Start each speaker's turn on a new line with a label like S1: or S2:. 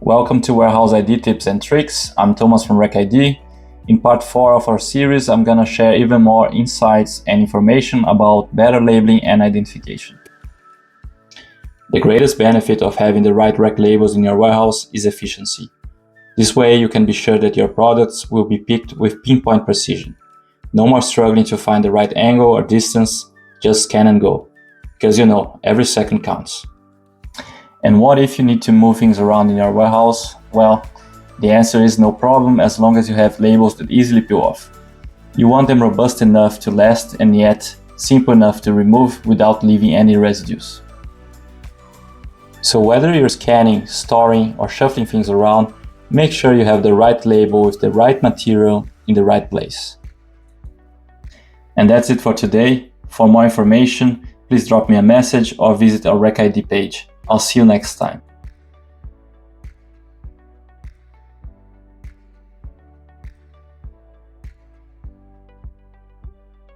S1: Welcome to Warehouse ID Tips and Tricks. I'm Thomas from RecID. In part 4 of our series, I'm gonna share even more insights and information about better labeling and identification. The greatest benefit of having the right rec labels in your warehouse is efficiency. This way you can be sure that your products will be picked with pinpoint precision. No more struggling to find the right angle or distance, just scan and go. Because every second counts. And what if you need to move things around in your warehouse? Well, the answer is no problem as long as you have labels that easily peel off. You want them robust enough to last and yet simple enough to remove without leaving any residues. So whether you're scanning, storing, or shuffling things around, make sure you have the right label with the right material in the right place. And that's it for today. For more information, please drop me a message or visit our RecID page. I'll see you next time.